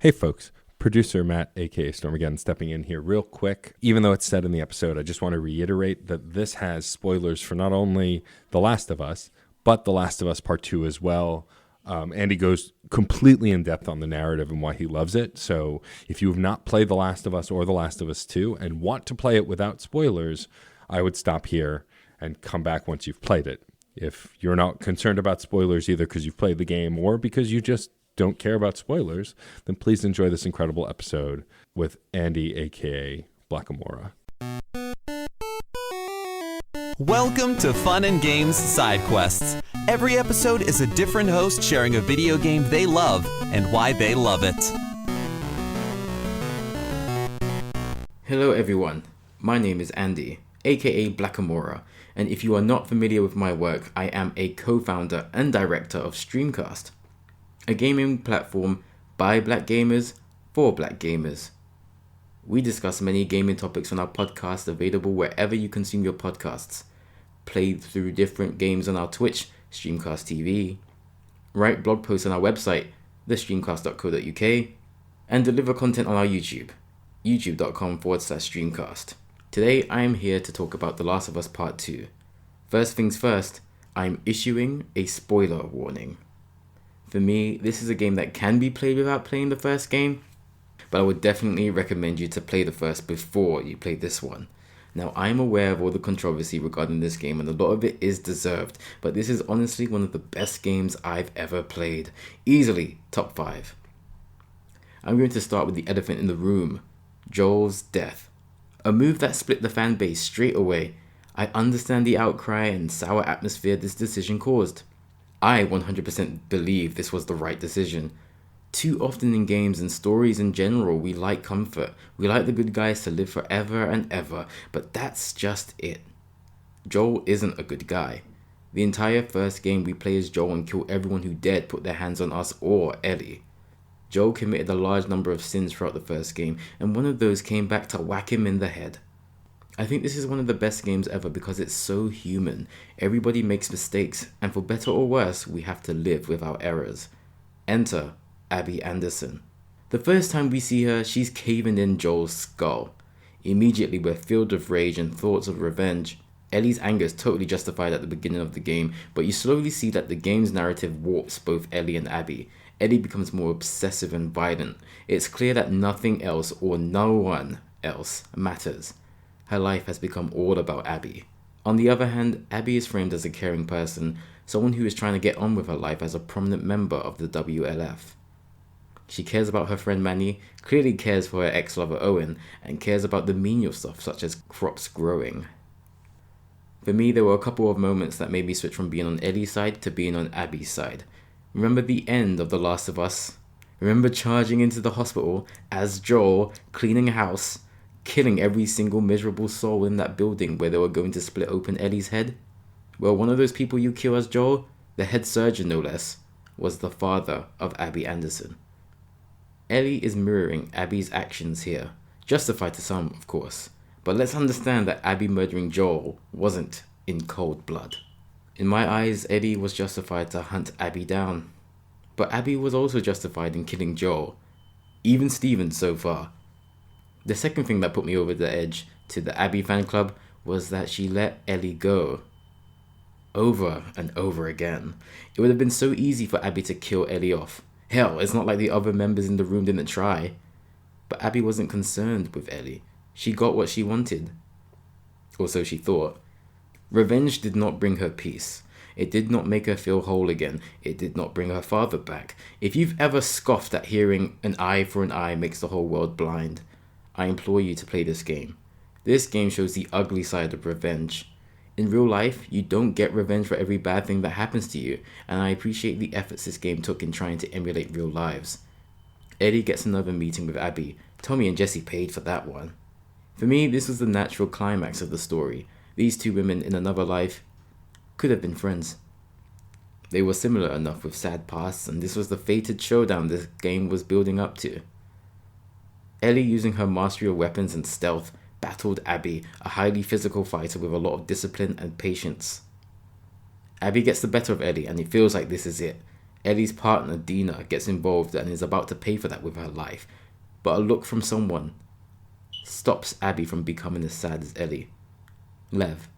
Hey folks, producer Matt, aka Stormageddon, stepping in here real quick. Even though it's said in the episode, I just want to reiterate that this has spoilers for not only The Last of Us, but The Last of Us Part 2 as well. Andy goes completely in depth on the narrative and why he loves it. So if you have not played The Last of Us or The Last of Us 2 and want to play it without spoilers, I would stop here and come back once you've played it. If you're not concerned about spoilers either because you've played the game or because you just don't care about spoilers, then please enjoy this incredible episode with Andy, aka Blackamura. Welcome to Fun and Games Side Quests. Every episode is a different host sharing a video game they love and why they love it. Hello everyone, my name is Andy, aka Blackamura, and if you are not familiar with my work, I am a co-founder and director of Streamcast, a gaming platform by black gamers for black gamers. We discuss many gaming topics on our podcast, available wherever you consume your podcasts, play through different games on our Twitch, Streamcast TV, write blog posts on our website, thestreamcast.co.uk, and deliver content on our YouTube, youtube.com/streamcast. Today I am here to talk about The Last of Us Part 2. First things first, I'm issuing a spoiler warning. For me, this is a game that can be played without playing the first game, but I would definitely recommend you to play the first before you play this one. Now, I'm aware of all the controversy regarding this game, and a lot of it is deserved, but this is honestly one of the best games I've ever played. Easily top 5. I'm going to start with the elephant in the room, Joel's death. A move that split the fan base straight away. I understand the outcry and sour atmosphere this decision caused. I 100% believe this was the right decision. Too often in games and stories in general, we like comfort. We like the good guys to live forever and ever, but that's just it. Joel isn't a good guy. The entire first game we play as Joel and kill everyone who dared put their hands on us or Ellie. Joel committed a large number of sins throughout the first game, and one of those came back to whack him in the head. I think this is one of the best games ever because it's so human. Everybody makes mistakes, and for better or worse, we have to live with our errors. Enter Abby Anderson. The first time we see her, she's caving in Joel's skull. Immediately, we're filled with rage and thoughts of revenge. Ellie's anger is totally justified at the beginning of the game, but you slowly see that the game's narrative warps both Ellie and Abby. Ellie becomes more obsessive and violent. It's clear that nothing else or no one else matters. Her life has become all about Abby. On the other hand, Abby is framed as a caring person, someone who is trying to get on with her life as a prominent member of the WLF. She cares about her friend Manny, clearly cares for her ex-lover Owen, and cares about the menial stuff such as crops growing. For me, there were a couple of moments that made me switch from being on Ellie's side to being on Abby's side. Remember the end of The Last of Us? Remember charging into the hospital as Joel, cleaning a house, killing every single miserable soul in that building where they were going to split open Ellie's head? Well, one of those people you kill as Joel, the head surgeon no less, was the father of Abby Anderson. Ellie is mirroring Abby's actions here, justified to some, of course, but let's understand that Abby murdering Joel wasn't in cold blood. In my eyes, Ellie was justified to hunt Abby down, but Abby was also justified in killing Joel, even Steven so far. The second thing that put me over the edge to the Abby fan club was that she let Ellie go. Over and over again. It would have been so easy for Abby to kill Ellie off. Hell, it's not like the other members in the room didn't try. But Abby wasn't concerned with Ellie. She got what she wanted. Or so she thought. Revenge did not bring her peace. It did not make her feel whole again. It did not bring her father back. If you've ever scoffed at hearing an eye for an eye makes the whole world blind, I implore you to play this game. This game shows the ugly side of revenge. In real life, you don't get revenge for every bad thing that happens to you, and I appreciate the efforts this game took in trying to emulate real lives. Eddie gets another meeting with Abby. Tommy and Jesse paid for that one. For me, this was the natural climax of the story. These two women in another life could have been friends. They were similar enough with sad pasts, and this was the fated showdown this game was building up to. Ellie, using her mastery of weapons and stealth, battled Abby, a highly physical fighter with a lot of discipline and patience. Abby gets the better of Ellie, and it feels like this is it. Ellie's partner, Dina, gets involved and is about to pay for that with her life. But a look from someone stops Abby from becoming as sad as Ellie. Lev.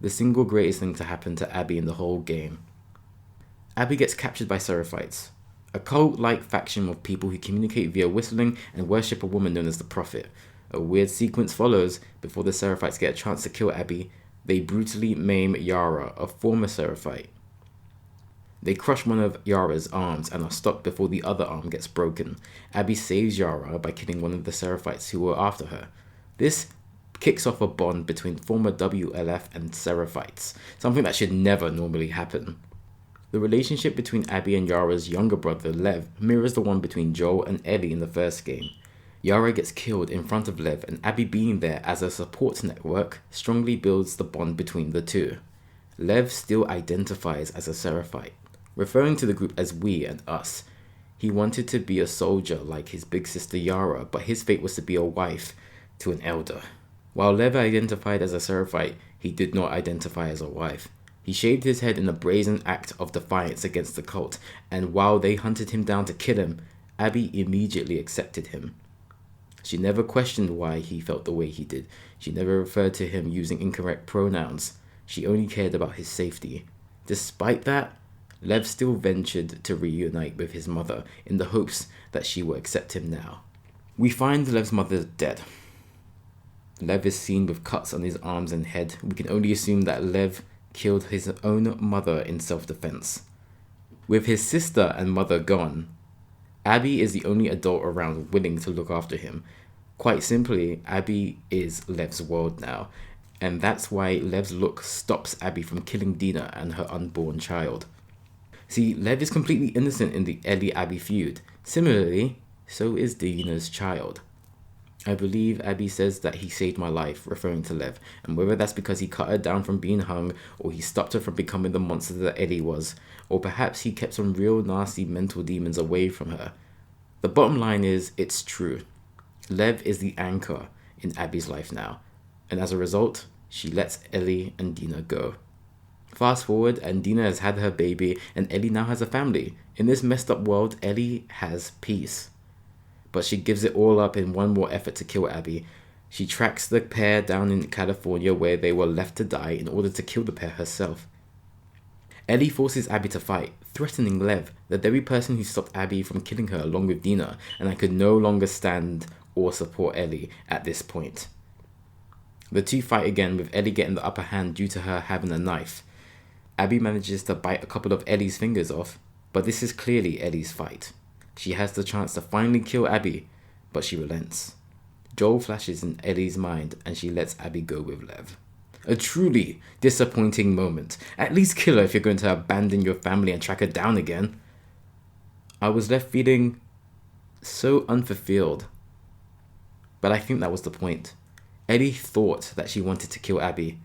The single greatest thing to happen to Abby in the whole game. Abby gets captured by Seraphites, a cult-like faction of people who communicate via whistling and worship a woman known as the Prophet. A weird sequence follows. Before the Seraphites get a chance to kill Abby, they brutally maim Yara, a former Seraphite. They crush one of Yara's arms and are stopped before the other arm gets broken. Abby saves Yara by killing one of the Seraphites who were after her. This kicks off a bond between former WLF and Seraphites, something that should never normally happen. The relationship between Abby and Yara's younger brother, Lev, mirrors the one between Joel and Ellie in the first game. Yara gets killed in front of Lev, and Abby being there as a support network strongly builds the bond between the two. Lev still identifies as a Seraphite, referring to the group as we and us. He wanted to be a soldier like his big sister Yara, but his fate was to be a wife to an elder. While Lev identified as a Seraphite, he did not identify as a wife. He shaved his head in a brazen act of defiance against the cult, and while they hunted him down to kill him, Abby immediately accepted him. She never questioned why he felt the way he did. She never referred to him using incorrect pronouns. She only cared about his safety. Despite that, Lev still ventured to reunite with his mother in the hopes that she will accept him now. We find Lev's mother dead. Lev is seen with cuts on his arms and head. We can only assume that Lev killed his own mother in self-defense. With his sister and mother gone, Abby is the only adult around willing to look after him. Quite simply, Abby is Lev's world now, and that's why Lev's look stops Abby from killing Dina and her unborn child. See, Lev is completely innocent in the Ellie-Abby feud. Similarly, so is Dina's child. I believe Abby says that he saved my life, referring to Lev, and whether that's because he cut her down from being hung, or he stopped her from becoming the monster that Ellie was, or perhaps he kept some real nasty mental demons away from her. The bottom line is, it's true. Lev is the anchor in Abby's life now, and as a result, she lets Ellie and Dina go. Fast forward, and Dina has had her baby, and Ellie now has a family. In this messed up world, Ellie has peace. But she gives it all up in one more effort to kill Abby. She tracks the pair down in California where they were left to die in order to kill the pair herself. Ellie forces Abby to fight, threatening Lev, the very person who stopped Abby from killing her along with Dina, and I could no longer stand or support Ellie at this point. The two fight again, with Ellie getting the upper hand due to her having a knife. Abby manages to bite a couple of Ellie's fingers off, but this is clearly Ellie's fight. She has the chance to finally kill Abby, but she relents. Joel flashes in Ellie's mind and she lets Abby go with Lev. A truly disappointing moment. At least kill her if you're going to abandon your family and track her down again. I was left feeling so unfulfilled. But I think that was the point. Ellie thought that she wanted to kill Abby.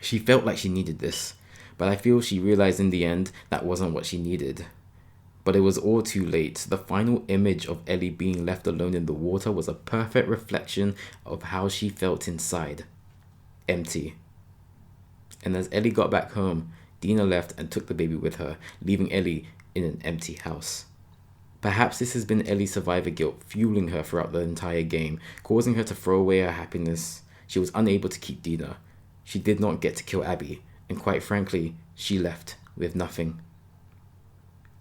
She felt like she needed this, but I feel she realized in the end that wasn't what she needed. But it was all too late. The final image of Ellie being left alone in the water was a perfect reflection of how she felt inside. Empty. And as Ellie got back home, Dina left and took the baby with her, leaving Ellie in an empty house. Perhaps this has been Ellie's survivor guilt fueling her throughout the entire game, causing her to throw away her happiness. She was unable to keep Dina. She did not get to kill Abby, and quite frankly, she left with nothing.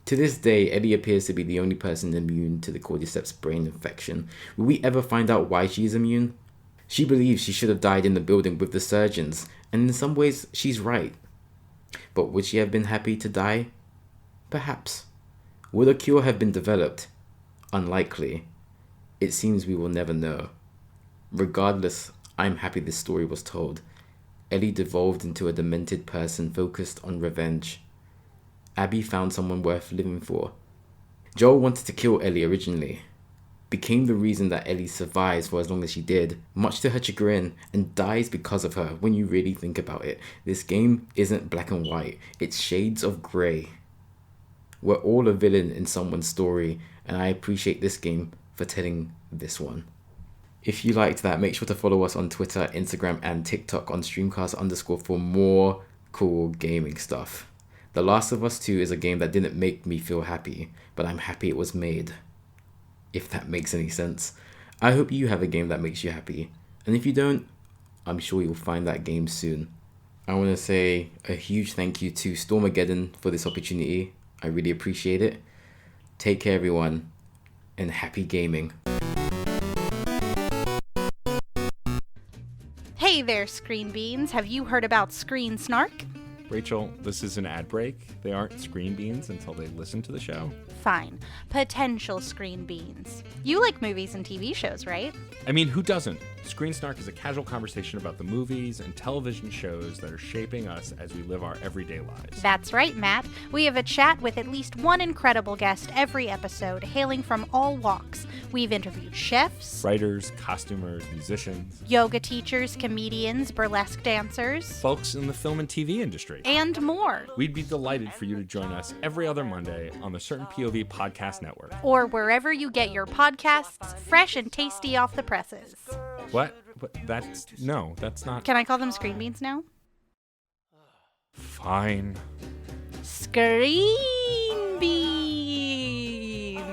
To this day, Ellie appears to be the only person immune to the cordyceps brain infection. Will we ever find out why she is immune? She believes she should have died in the building with the surgeons, and in some ways, she's right. But would she have been happy to die? Perhaps. Would a cure have been developed? Unlikely. It seems we will never know. Regardless, I'm happy this story was told. Ellie devolved into a demented person focused on revenge. Abby found someone worth living for. Joel wanted to kill Ellie originally. Became the reason that Ellie survives for as long as she did, much to her chagrin, and dies because of her when you really think about it. This game isn't black and white, it's shades of grey. We're all a villain in someone's story, and I appreciate this game for telling this one. If you liked that, make sure to follow us on Twitter, Instagram, and TikTok on streamcast_ for more cool gaming stuff. The Last of Us 2 is a game that didn't make me feel happy, but I'm happy it was made. If that makes any sense. I hope you have a game that makes you happy. And if you don't, I'm sure you'll find that game soon. I want to say a huge thank you to Stormageddon for this opportunity. I really appreciate it. Take care, everyone, and happy gaming. Hey there, Screen Beans. Have you heard about Screen Snark? Rachel, this is an ad break. They aren't screen beans until they listen to the show. Fine. Potential Screen Beans. You like movies and TV shows, right? I mean, who doesn't? Screen Snark is a casual conversation about the movies and television shows that are shaping us as we live our everyday lives. That's right, Matt. We have a chat with at least one incredible guest every episode, hailing from all walks. We've interviewed chefs, Writers, costumers, musicians, yoga teachers, comedians, burlesque dancers, folks in the film and TV industry. and more. We'd be delighted for you to join us every other Monday on the Certain POV Podcast Network. Or wherever you get your podcasts, fresh and tasty off the presses. What? That's not. Can I call them Screen Beans now? Fine. Screen Beans.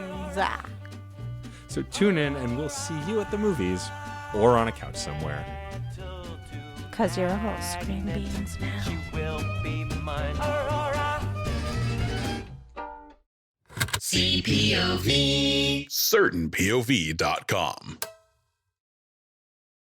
So tune in and we'll see you at the movies or on a couch somewhere. 'Cause you're all Screen Beans now. CPOV. CertainPOV.com.